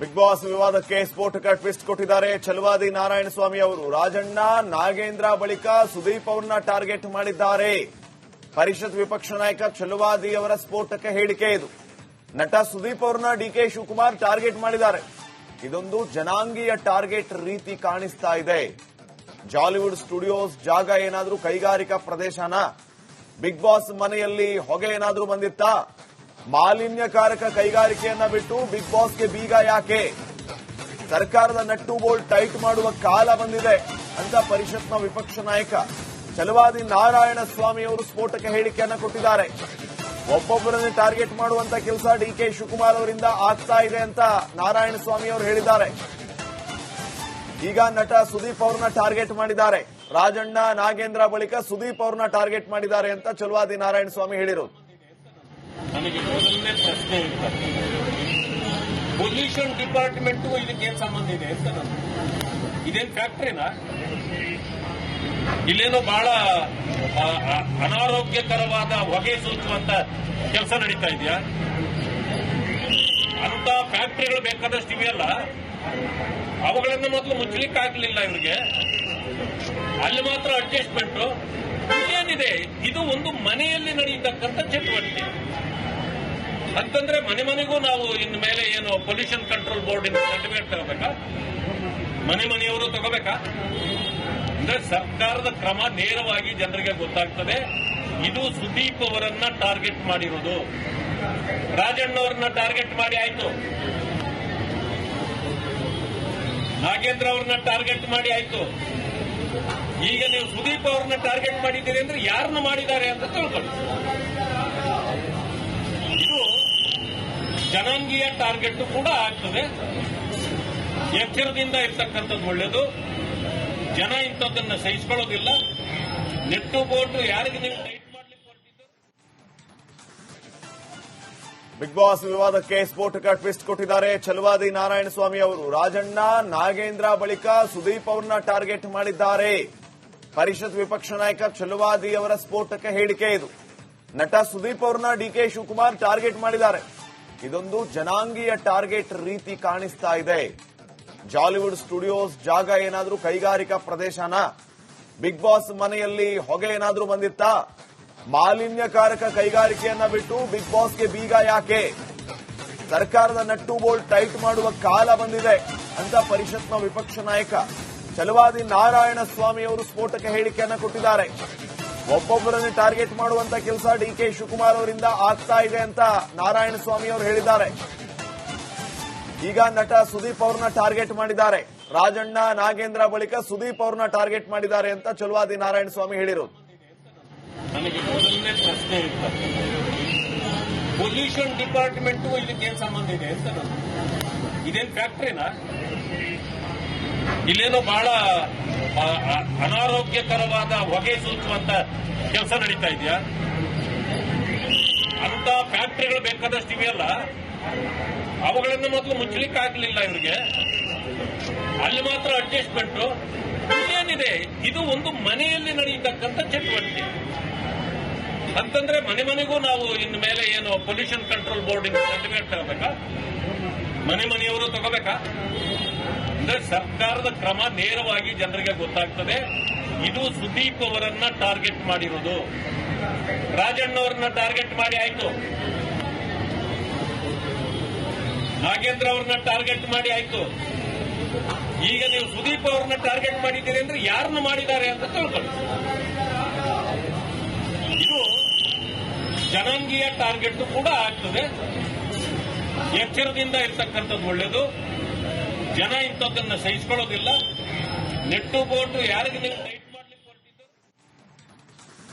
Big boss ವಿವಾದಕ್ಕೆ ಸ್ಫೋಟಕ twist ಕೊಟ್ಟಿದ್ದಾರೆ ಛಲವಾದಿ ನಾರಾಯಣಸ್ವಾಮಿ ಅವರು. ರಾಜಣ್ಣ, ನಾಗೇಂದ್ರ ಬಳಿಕ ಸುದೀಪ್ ಅವರನ್ನ ಟಾರ್ಗೆಟ್ ಮಾಡಿದ್ದಾರೆ. ಪರಿಷತ್ ವಿಪಕ್ಷ ನಾಯಕ ಛಲವಾದಿ ಅವರ ಸ್ಫೋಟಕ ಹೇಳಿಕೆ ಇದು. ನಟ ಸುದೀಪ್ ಅವರನ್ನ ಡಿಕೆ ಶಿವಕುಮಾರ್ ಟಾರ್ಗೆಟ್ ಮಾಡಿದ್ದಾರೆ. ಇದೊಂದು ಜನಾಂಗೀಯ ಟಾರ್ಗೆಟ್ ರೀತಿ ಕಾಣಿಸ್ತಾ ಇದೆ. ಜಾಲಿವುಡ್ ಸ್ಟುಡಿಯೋಸ್ ಜಾಗ ಏನಾದ್ರೂ ಕೈಗಾರಿಕಾ ಪ್ರದೇಶನ? ಬಿಗ್ ಬಾಸ್ ಮನೆಯಲ್ಲಿ ಹೊಗೆ ಏನಾದ್ರೂ ಬಂದಿತ್ತಾ? ಮಾಲಿನ್ಯಕಾರಕ ಕೈಗಾರಿಕೆಯನ್ನ ಬಿಟ್ಟು ಬಿಗ್ ಬಾಸ್ಗೆ ಬೀಗ ಯಾಕೆ? ಸರ್ಕಾರದ ನಟ್ಟು ಬೋಲ್ಟ್ ಟೈಟ್ ಮಾಡುವ ಕಾಲ ಬಂದಿದೆ ಅಂತ ಪರಿಷತ್ನ ವಿಪಕ್ಷ ನಾಯಕ ಛಲವಾದಿ ನಾರಾಯಣಸ್ವಾಮಿ ಅವರು ಸ್ಫೋಟಕ ಹೇಳಿಕೆಯನ್ನ ಕೊಟ್ಟಿದ್ದಾರೆ. ಒಬ್ಬೊಬ್ಬರನ್ನೇ ಟಾರ್ಗೆಟ್ ಮಾಡುವಂತ ಕೆಲಸ ಡಿಕೆ ಶಿವಕುಮಾರ್ ಅವರಿಂದ ಆಗ್ತಾ ಇದೆ ಅಂತ ನಾರಾಯಣಸ್ವಾಮಿ ಅವರು ಹೇಳಿದ್ದಾರೆ. ಈಗ ನಟ ಸುದೀಪ್ ಅವ್ರನ್ನ ಟಾರ್ಗೆಟ್ ಮಾಡಿದ್ದಾರೆ. ರಾಜಣ್ಣ, ನಾಗೇಂದ್ರ ಬಳಿಕ ಸುದೀಪ್ ಅವ್ರನ್ನ ಟಾರ್ಗೆಟ್ ಮಾಡಿದ್ದಾರೆ ಅಂತ ಛಲವಾದಿ ನಾರಾಯಣಸ್ವಾಮಿ ಹೇಳಿರೋದು. ನನಗೆ ಮೊದಲನೇ ಪ್ರಶ್ನೆ ಇರ್ತದೆ, ಪೊಲ್ಯೂಷನ್ ಡಿಪಾರ್ಟ್ಮೆಂಟ್ ಇದಕ್ಕೇನು ಸಂಬಂಧ ಇದೆ ಅಂತ. ನಾನು ಇದೇನು ಫ್ಯಾಕ್ಟ್ರಿನಾ? ಇಲ್ಲೇನೋ ಬಹಳ ಅನಾರೋಗ್ಯಕರವಾದ ಹೊಗೆ ಸೂಚುವಂತ ಕೆಲಸ ನಡೀತಾ ಇದೆಯಾ? ಅಂತ ಫ್ಯಾಕ್ಟ್ರಿಗಳು ಬೇಕಾದಷ್ಟು ಇವೆಯಲ್ಲ, ಅವುಗಳನ್ನು ಮೊದಲು ಮುಚ್ಚಲಿಕ್ಕಾಗಲಿಲ್ಲ ಇವರಿಗೆ. ಅಲ್ಲಿ ಮಾತ್ರ ಅಡ್ಜಸ್ಟ್ಮೆಂಟ್ ಏನಿದೆ? ಇದು ಒಂದು ಮನೆಯಲ್ಲಿ ನಡೆಯತಕ್ಕಂಥ ಚಟುವಟಿಕೆ ಅಂತಂದ್ರೆ ಮನೆ ಮನೆಗೂ ನಾವು ಇನ್ನು ಮೇಲೆ ಏನು ಪೊಲ್ಯೂಷನ್ ಕಂಟ್ರೋಲ್ ಬೋರ್ಡ್ ಸರ್ಟಿಫಿಕೇಟ್ ತಗೋಬೇಕಾ? ಮನೆಯವರು ತಗೋಬೇಕಾ? ಅಂದ್ರೆ ಸರ್ಕಾರದ ಕ್ರಮ ನೇರವಾಗಿ ಜನರಿಗೆ ಗೊತ್ತಾಗ್ತದೆ. ಇದು ಸುದೀಪ್ ಅವರನ್ನ ಟಾರ್ಗೆಟ್ ಮಾಡಿರೋದು. ರಾಜಣ್ಣ ಅವರನ್ನ ಟಾರ್ಗೆಟ್ ಮಾಡಿ ಆಯ್ತು, ನಾಗೇಂದ್ರ ಅವ್ರನ್ನ ಟಾರ್ಗೆಟ್ ಮಾಡಿ ಆಯ್ತು. ಈಗ ನೀವು ಸುದೀಪ್ ಅವ್ರನ್ನ ಟಾರ್ಗೆಟ್ ಮಾಡಿದ್ದೀರಿ ಅಂದ್ರೆ ಯಾರನ್ನ ಮಾಡಿದ್ದಾರೆ ಅಂತ ತಿಳ್ಕೊಳ್ಳಿ. ಇದು ಜನಾಂಗೀಯ ಟಾರ್ಗೆಟ್ ಕೂಡ ಆಗ್ತದೆ. ಎಚ್ಚರದಿಂದ ಇರ್ತಕ್ಕಂಥದ್ದು ಒಳ್ಳೆಯದು. ಜನ ಇಂಥದ್ದನ್ನು ಸಹಿಸಿಕೊಳ್ಳೋದಿಲ್ಲ. ನೆಟ್ಟು ಬೋರ್ಡ್ ಯಾರಿಗೆ ನೀವು ಟೈಟ್ ಮಾಡ್ಲಿಕ್ಕೆ ಹೊರಟಿದ್ದು? ಬಿಗ್ ಬಾಸ್ ವಿವಾದಕ್ಕೆ ಸ್ಫೋಟಕ ಟ್ವಿಸ್ಟ್ ಕೊಟ್ಟಿದ್ದಾರೆ ಛಲವಾದಿ ನಾರಾಯಣಸ್ವಾಮಿ ಅವರು. ರಾಜಣ್ಣ, ನಾಗೇಂದ್ರ ಬಳಿಕ ಸುದೀಪ್ ಅವರನ್ನ ಟಾರ್ಗೆಟ್ ಮಾಡಿದ್ದಾರೆ. ಪರಿಷತ್ ವಿಪಕ್ಷ ನಾಯಕ ಛಲವಾದಿ ಅವರ ಸ್ಫೋಟಕ ಹೇಳಿಕೆ ಇದು. ನಟ ಸುದೀಪ್ ಅವರನ್ನ ಡಿಕೆ ಶಿವಕುಮಾರ್ ಟಾರ್ಗೆಟ್ ಮಾಡಿದ್ದಾರೆ. ಇದೊಂದು ಜನಾಂಗೀಯ ಟಾರ್ಗೆಟ್ ರೀತಿ ಕಾಣಿಸ್ತಾ ಇದೆ. ಜಾಲಿವುಡ್ ಸ್ಟುಡಿಯೋಸ್ ಜಾಗ ಏನಾದ್ರೂ ಕೈಗಾರಿಕಾ ಪ್ರದೇಶನ? ಬಿಗ್ ಬಾಸ್ ಮನೆಯಲ್ಲಿ ಹೊಗೆ ಏನಾದ್ರೂ ಬಂದಿತ್ತಾ? ಮಾಲಿನ್ಯಕಾರಕ ಕೈಗಾರಿಕೆಯನ್ನ ಬಿಟ್ಟು ಬಿಗ್ ಬಾಸ್ಗೆ ಬೀಗ ಯಾಕೆ? ಸರ್ಕಾರದ ನಟ್ಟು ಬೋಲ್ಟ್ ಟೈಟ್ ಮಾಡುವ ಕಾಲ ಬಂದಿದೆ ಅಂತ ಪರಿಷತ್ನ ವಿಪಕ್ಷ ನಾಯಕ ಛಲವಾದಿ ನಾರಾಯಣಸ್ವಾಮಿ ಅವರು ಸ್ಫೋಟಕ ಹೇಳಿಕೆಯನ್ನ ಕೊಟ್ಟಿದ್ದಾರೆ. ಒಬ್ಬೊಬ್ಬರನ್ನೇ ಟಾರ್ಗೆಟ್ ಮಾಡುವಂತ ಕೆಲಸ ಡಿಕೆ ಶಿವಕುಮಾರ್ ಅವರಿಂದ ಆಗ್ತಾ ಇದೆ ಅಂತ ನಾರಾಯಣಸ್ವಾಮಿ ಅವರು ಹೇಳಿದ್ದಾರೆ. ಈಗ ನಟ ಸುದೀಪ್ ಅವ್ರನ್ನ ಟಾರ್ಗೆಟ್ ಮಾಡಿದ್ದಾರೆ. ರಾಜಣ್ಣ, ನಾಗೇಂದ್ರ ಬಳಿಕ ಸುದೀಪ್ ಅವ್ರನ್ನ ಟಾರ್ಗೆಟ್ ಮಾಡಿದ್ದಾರೆ ಅಂತ ಛಲವಾದಿ ನಾರಾಯಣಸ್ವಾಮಿ ಹೇಳಿರೋದು. ನನಗೆ ಮೊದಲನೇ ಪ್ರಶ್ನೆ ಇರ್ತದೆ, ಪೊಲ್ಯೂಷನ್ ಡಿಪಾರ್ಟ್ಮೆಂಟ್ ಇದಕ್ಕೇನು ಸಂಬಂಧ ಇದೆ ಅಂತ. ನಾನು ಇದೇನು ಫ್ಯಾಕ್ಟ್ರಿನಾ? ಇಲ್ಲೇನೋ ಬಹಳ ಅನಾರೋಗ್ಯಕರವಾದ ಹೊಗೆ ಸೂಚುವಂತ ಕೆಲಸ ನಡೀತಾ ಇದೆಯಾ? ಅಂತ ಫ್ಯಾಕ್ಟ್ರಿಗಳು ಬೇಕಾದಷ್ಟು ಇವೆಯಲ್ಲ, ಅವುಗಳನ್ನು ಮೊದಲು ಮುಚ್ಚಲಿಕ್ಕಾಗಲಿಲ್ಲ ಇವರಿಗೆ. ಅಲ್ಲಿ ಮಾತ್ರ ಅಡ್ಜಸ್ಟ್ಮೆಂಟ್ ಏನಿದೆ? ಇದು ಒಂದು ಮನೆಯಲ್ಲಿ ನಡೆಯತಕ್ಕಂಥ ಚಟುವಟಿಕೆ ಅಂತಂದ್ರೆ ಮನೆಗೂ ನಾವು ಇನ್ನು ಮೇಲೆ ಏನು ಪೊಲ್ಯೂಷನ್ ಕಂಟ್ರೋಲ್ ಬೋರ್ಡ್ ಸರ್ಟಿಫಿಕೇಟ್ ತಗೋಬೇಕಾ? ಮನೆಯವರು ತಗೋಬೇಕಾ? ಅಂದ್ರೆ ಸರ್ಕಾರದ ಕ್ರಮ ನೇರವಾಗಿ ಜನರಿಗೆ ಗೊತ್ತಾಗ್ತದೆ. ಇದು ಸುದೀಪ್ ಅವರನ್ನ ಟಾರ್ಗೆಟ್ ಮಾಡಿರೋದು. ರಾಜಣ್ಣ ಅವರನ್ನ ಟಾರ್ಗೆಟ್ ಮಾಡಿ ಆಯ್ತು, ನಾಗೇಂದ್ರ ಅವ್ರನ್ನ ಟಾರ್ಗೆಟ್ ಮಾಡಿ ಆಯ್ತು. ಈಗ ನೀವು ಸುದೀಪ್ ಅವ್ರನ್ನ ಟಾರ್ಗೆಟ್ ಮಾಡಿದ್ದೀರಿ ಅಂದ್ರೆ ಯಾರನ್ನ ಮಾಡಿದ್ದಾರೆ ಅಂತ ತಿಳ್ಕೊಳ್ಳಿ. ಇದು ಜನಾಂಗೀಯ ಟಾರ್ಗೆಟ್ ಕೂಡ ಆಗ್ತದೆ. ಎಚ್ಚರದಿಂದ ಇರ್ತಕ್ಕಂಥದ್ದು ಒಳ್ಳೆಯದು. ಜನ ಇಂಥದ್ದನ್ನು ಸಹಿಸಿಕೊಳ್ಳೋದಿಲ್ಲ. ನೆಟ್ಟು ಬೋರ್ಡ್ ಯಾರಿಗೆ ನೀವು ಟೈಟ್ ಮಾಡ್ಲಿಕ್ಕೆ ಹೊರಟಿದ್ದು?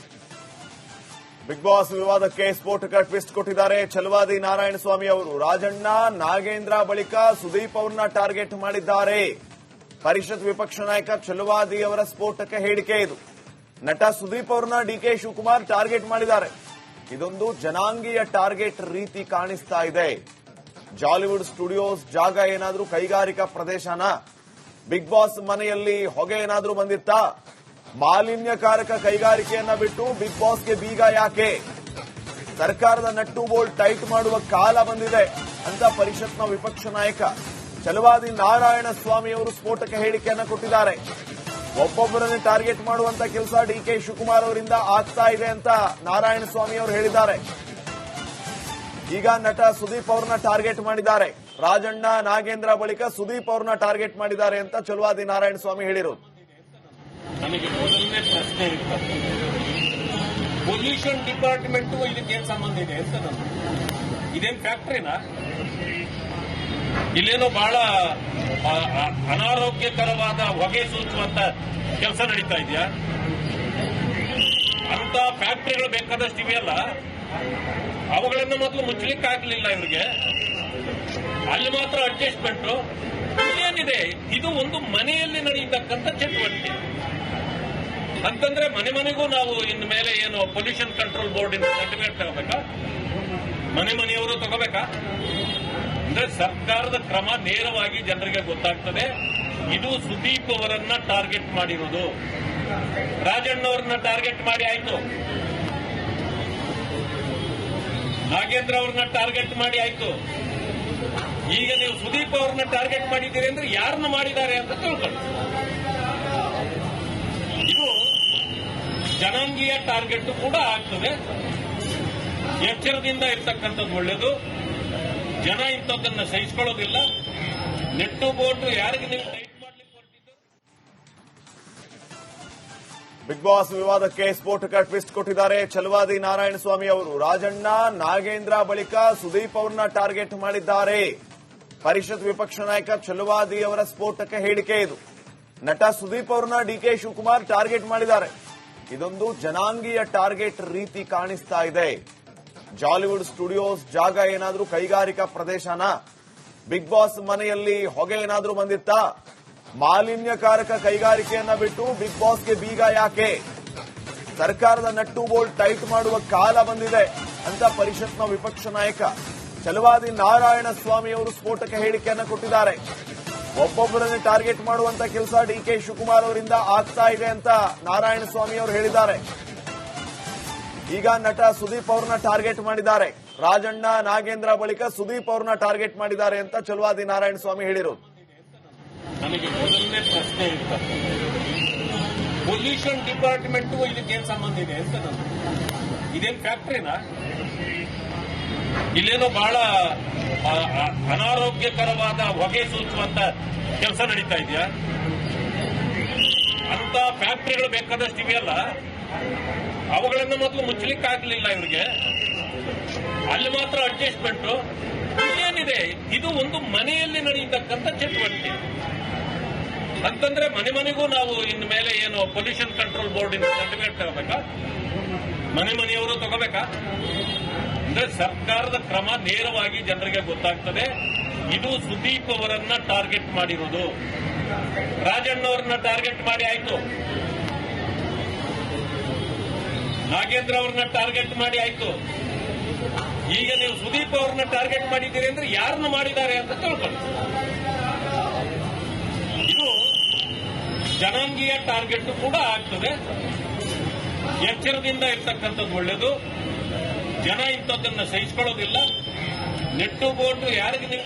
ಬಿಗ್ ಬಾಸ್ ವಿವಾದಕ್ಕೆ ಸ್ಫೋಟಕ ಟ್ವಿಸ್ಟ್ ಕೊಟ್ಟಿದ್ದಾರೆ ಛಲವಾದಿ ನಾರಾಯಣಸ್ವಾಮಿ ಅವರು. ರಾಜಣ್ಣ, ನಾಗೇಂದ್ರ ಬಳಿಕ ಸುದೀಪ್ ಅವರನ್ನ ಟಾರ್ಗೆಟ್ ಮಾಡಿದ್ದಾರೆ. ಪರಿಷತ್ ವಿಪಕ್ಷ ನಾಯಕ ಛಲವಾದಿ ಅವರ ಸ್ಫೋಟಕ ಹೇಳಿಕೆ ಇದು. ನಟ ಸುದೀಪ್ ಅವರನ್ನ ಡಿಕೆ ಶಿವಕುಮಾರ್ ಟಾರ್ಗೆಟ್ ಮಾಡಿದ್ದಾರೆ. ಇದೊಂದು ಜನಾಂಗೀಯ ಟಾರ್ಗೆಟ್ ರೀತಿ ಕಾಣಿಸ್ತಾ ಇದೆ. ಜಾಲಿವುಡ್ ಸ್ಟುಡಿಯೋಸ್ ಜಾಗ ಏನಾದ್ರೂ ಕೈಗಾರಿಕಾ ಪ್ರದೇಶನ? ಬಿಗ್ ಬಾಸ್ ಮನೆಯಲ್ಲಿ ಹೊಗೆ ಏನಾದ್ರೂ ಬಂದಿತ್ತಾ? ಮಾಲಿನ್ಯಕಾರಕ ಕೈಗಾರಿಕೆಯನ್ನ ಬಿಟ್ಟು ಬಿಗ್ ಬಾಸ್ಗೆ ಬೀಗ ಯಾಕೆ? ಸರ್ಕಾರದ ನಟ್ಟು ಬೋಲ್ಟ್ ಟೈಟ್ ಮಾಡುವ ಕಾಲ ಬಂದಿದೆ ಅಂತ ಪರಿಷತ್ನ ವಿಪಕ್ಷ ನಾಯಕ ಛಲವಾದಿ ನಾರಾಯಣ ಸ್ವಾಮಿ ಅವರು ಸ್ಫೋಟಕ ಹೇಳಿಕೆಯನ್ನ ಕೊಟ್ಟಿದ್ದಾರೆ. ಒಬ್ಬೊಬ್ಬರನ್ನೇ ಟಾರ್ಗೆಟ್ ಮಾಡುವಂತ ಕೆಲಸ ಡಿಕೆ ಶಿವಕುಮಾರ್ ಅವರಿಂದ ಆಗ್ತಾ ಇದೆ ಅಂತ ನಾರಾಯಣ ಸ್ವಾಮಿ ಅವರು ಹೇಳಿದ್ದಾರೆ. ಈಗ ನಟ ಸುದೀಪ್ ಅವ್ರನ್ನ ಟಾರ್ಗೆಟ್ ಮಾಡಿದ್ದಾರೆ. ರಾಜಣ್ಣ ನಾಗೇಂದ್ರ ಬಳಿಕ ಸುದೀಪ್ ಅವ್ರನ್ನ ಟಾರ್ಗೆಟ್ ಮಾಡಿದ್ದಾರೆ ಅಂತ ಛಲವಾದಿ ನಾರಾಯಣ ಸ್ವಾಮಿ ಹೇಳಿರೋದು. ನನಗೆ ಮೊದಲನೇ ಪ್ರಶ್ನೆ ಇರ್ತದೆ, ಪೊಲ್ಯೂಷನ್ ಡಿಪಾರ್ಟ್ಮೆಂಟ್ ಇದಕ್ಕೇನು ಸಂಬಂಧ ಇದೆ ಅಂತ ನಾನು, ಇದೇನು ಫ್ಯಾಕ್ಟ್ರಿನಾ? ಇಲ್ಲೇನೋ ಬಹಳ ಅನಾರೋಗ್ಯಕರವಾದ ಹೊಗೆ ಸೂಚುವಂತ ಕೆಲಸ ನಡೀತಾ ಇದೆಯಾ? ಅಂತ ಫ್ಯಾಕ್ಟ್ರಿಗಳು ಬೇಕಾದಷ್ಟು ಇವೆಯಲ್ಲ, ಅವುಗಳನ್ನು ಮೊದಲು ಮುಚ್ಚಲಿಕ್ಕೆ ಆಗಲಿಲ್ಲ ಇವರಿಗೆ. ಅಲ್ಲಿ ಮಾತ್ರ ಅಡ್ಜಸ್ಟ್ಮೆಂಟ್ ಏನಿದೆ? ಇದು ಒಂದು ಮನೆಯಲ್ಲಿ ನಡೆಯತಕ್ಕಂಥ ಚಟುವಟಿಕೆ ಅಂತಂದ್ರೆ ಮನೆ ಮನೆಗೂ ನಾವು ಇನ್ನು ಮೇಲೆ ಏನು ಪೊಲ್ಯೂಷನ್ ಕಂಟ್ರೋಲ್ ಬೋರ್ಡ್ ಇಂದ ಸರ್ಟಿಫಿಕೇಟ್ ತಗೋಬೇಕಾ? ಮನೆಯವರು ತಗೋಬೇಕಾ? ಅಂದ್ರೆ ಸರ್ಕಾರದ ಕ್ರಮ ನೇರವಾಗಿ ಜನರಿಗೆ ಗೊತ್ತಾಗ್ತದೆ. ಇದು ಸುದೀಪ್ ಅವರನ್ನ ಟಾರ್ಗೆಟ್ ಮಾಡಿರೋದು. ರಾಜಣ್ಣ ಅವರನ್ನ ಟಾರ್ಗೆಟ್ ಮಾಡಿ ಆಯ್ತು, ನಾಗೇಂದ್ರ ಅವ್ರನ್ನ ಟಾರ್ಗೆಟ್ ಮಾಡಿ ಆಯ್ತು. ಈಗ ನೀವು ಸುದೀಪ್ ಅವ್ರನ್ನ ಟಾರ್ಗೆಟ್ ಮಾಡಿದ್ದೀರಿ ಅಂದ್ರೆ ಯಾರನ್ನ ಮಾಡಿದ್ದಾರೆ ಅಂತ ತಿಳ್ಕೊಳ್ಳಿ. ಇದು ಜನಾಂಗೀಯ ಟಾರ್ಗೆಟ್ ಕೂಡ ಆಗ್ತದೆ. ಎಚ್ಚರದಿಂದ ಇರ್ತಕ್ಕಂಥದ್ದು ಒಳ್ಳೆಯದು. ಜನ ಇಂಥದ್ದನ್ನ ಸಹಿಸಿಕೊಳ್ಳೋದಿಲ್ಲ. ನೆಟ್ಟು ಬೋಟ್ ಯಾರಿಗೆ ನೀವು ಟೈಟ್ ಮಾಡ್ಲಿಕ್ಕೆ ಹೊರಟಿದ್ದು? ಬಿಗ್ ಬಾಸ್ ವಿವಾದಕ್ಕೆ ಸ್ಫೋಟಕ ಟ್ವಿಸ್ಟ್ ಕೊಟ್ಟಿದ್ದಾರೆ ಛಲವಾದಿ ನಾರಾಯಣ ಸ್ವಾಮಿ ಅವರು. ರಾಜಣ್ಣ ನಾಗೇಂದ್ರ ಬಳಿಕ ಸುದೀಪ್ ಅವ್ರನ್ನ ಟಾರ್ಗೆಟ್ ಮಾಡಿದ್ದಾರೆ. ಪರಿಷತ್ ವಿಪಕ್ಷ ನಾಯಕ ಛಲವಾದಿ ಅವರ ಸ್ಫೋಟಕ ಹೇಳಿಕೆ ಇದು. ನಟ ಸುದೀಪ್ ಅವ್ರನ್ನ ಡಿಕೆ ಶಿವಕುಮಾರ್ ಟಾರ್ಗೆಟ್ ಮಾಡಿದ್ದಾರೆ. ಇದೊಂದು ಜನಾಂಗೀಯ ಟಾರ್ಗೆಟ್ ರೀತಿ ಕಾಣಿಸ್ತಾ ಇದೆ. ಜಾಲಿವುಡ್ ಸ್ಟುಡಿಯೋಸ್ ಜಾಗ ಏನಾದ್ರೂ ಕೈಗಾರಿಕಾ ಪ್ರದೇಶನ? ಬಿಗ್ ಬಾಸ್ ಮನೆಯಲ್ಲಿ ಹೊಗೆ ಏನಾದ್ರೂ ಬಂದಿತ್ತಾ? ಮಾಲಿನ್ಯಕಾರಕ ಕೈಗಾರಿಕೆಯನ್ನ ಬಿಟ್ಟು ಬಿಗ್ ಬಾಸ್ಗೆ ಬೀಗ ಯಾಕೆ? ಸರ್ಕಾರದ ನಟ್ಟು ಬೋಲ್ಟ್ ಟೈಟ್ ಮಾಡುವ ಕಾಲ ಬಂದಿದೆ ಅಂತ ಪರಿಷತ್ನ ವಿಪಕ್ಷ ನಾಯಕ ಛಲವಾದಿ ನಾರಾಯಣ ಸ್ವಾಮಿ ಅವರು ಸ್ಫೋಟಕ ಹೇಳಿಕೆಯನ್ನ ಕೊಟ್ಟಿದ್ದಾರೆ. ಒಬ್ಬೊಬ್ಬರನ್ನೇ ಟಾರ್ಗೆಟ್ ಮಾಡುವಂತ ಕೆಲಸ ಡಿಕೆ ಶಿವಕುಮಾರ್ ಅವರಿಂದ ಆಗ್ತಾ ಇದೆ ಅಂತ ನಾರಾಯಣ ಸ್ವಾಮಿ ಅವರು ಹೇಳಿದ್ದಾರೆ. ಈಗ ನಟ ಸುದೀಪ್ ಅವ್ರನ್ನ ಟಾರ್ಗೆಟ್ ಮಾಡಿದ್ದಾರೆ. ರಾಜಣ್ಣ ನಾಗೇಂದ್ರ ಬಳಿಕ ಸುದೀಪ್ ಅವ್ರನ್ನ ಟಾರ್ಗೆಟ್ ಮಾಡಿದ್ದಾರೆ ಅಂತ ಛಲವಾದಿ ನಾರಾಯಣ ಸ್ವಾಮಿ ಹೇಳಿರೋದು. ನನಗೆ ಮೊದಲನೇ ಪ್ರಶ್ನೆ ಇರ್ತದೆ, ಪೊಲ್ಯೂಷನ್ ಡಿಪಾರ್ಟ್ಮೆಂಟ್ ಇದಕ್ಕೇನು ಸಂಬಂಧ ಇದೆ ಅಂತ ನಾನು, ಇದೇನು ಫ್ಯಾಕ್ಟ್ರಿನಾ? ಇಲ್ಲೇನೋ ಬಹಳ ಅನಾರೋಗ್ಯಕರವಾದ ಹೊಗೆ ಸೂಚುವಂತ ಕೆಲಸ ನಡೀತಾ ಇದೆಯಾ? ಅಂತ ಫ್ಯಾಕ್ಟ್ರಿಗಳು ಬೇಕಾದಷ್ಟು ಇವೆಯಲ್ಲ, ಅವುಗಳನ್ನು ಮೊದಲು ಮುಚ್ಚಲಿಕ್ಕೆ ಆಗಲಿಲ್ಲ ಇವರಿಗೆ. ಅಲ್ಲಿ ಮಾತ್ರ ಅಡ್ಜಸ್ಟ್ಮೆಂಟ್ ಏನಿದೆ? ಇದು ಒಂದು ಮನೆಯಲ್ಲಿ ನಡೆಯತಕ್ಕಂಥ ಚಟುವಟಿಕೆ ಅಂತಂದ್ರೆ ಮನೆಗೂ ನಾವು ಇನ್ನು ಮೇಲೆ ಏನು ಪೊಲ್ಯೂಷನ್ ಕಂಟ್ರೋಲ್ ಬೋರ್ಡ್ ಇಂದ ಸರ್ಟಿಫಿಕೇಟ್ ತಗೋಬೇಕಾ? ಮನೆಯವರು ತಗೋಬೇಕಾ? ಅಂದ್ರೆ ಸರ್ಕಾರದ ಕ್ರಮ ನೇರವಾಗಿ ಜನರಿಗೆ ಗೊತ್ತಾಗ್ತದೆ. ಇದು ಸುದೀಪ್ ಅವರನ್ನ ಟಾರ್ಗೆಟ್ ಮಾಡಿರೋದು. ರಾಜಣ್ಣ ಅವರನ್ನ ಟಾರ್ಗೆಟ್ ಮಾಡಿ ಆಯ್ತು, ನಾಗೇಂದ್ರ ಅವ್ರನ್ನ ಟಾರ್ಗೆಟ್ ಮಾಡಿ ಆಯ್ತು. ಈಗ ನೀವು ಸುದೀಪ್ ಅವ್ರನ್ನ ಟಾರ್ಗೆಟ್ ಮಾಡಿದ್ದೀರಿ ಅಂದ್ರೆ ಯಾರನ್ನ ಮಾಡಿದ್ದಾರೆ ಅಂತ ತಿಳ್ಕೊಳ್ಳಿ. ಇದು ಜನಾಂಗೀಯ ಟಾರ್ಗೆಟ್ ಕೂಡ ಆಗ್ತದೆ. ಎಚ್ಚರದಿಂದ ಇರ್ತಕ್ಕಂಥದ್ದು ಒಳ್ಳೆಯದು. ಜನ ಇಂಥದ್ದನ್ನ ಸಹಿಸಿಕೊಳ್ಳೋದಿಲ್ಲ. ನೆಟ್ಟು ಬೋಟ್ ಯಾರಿಗೆ ನೀವು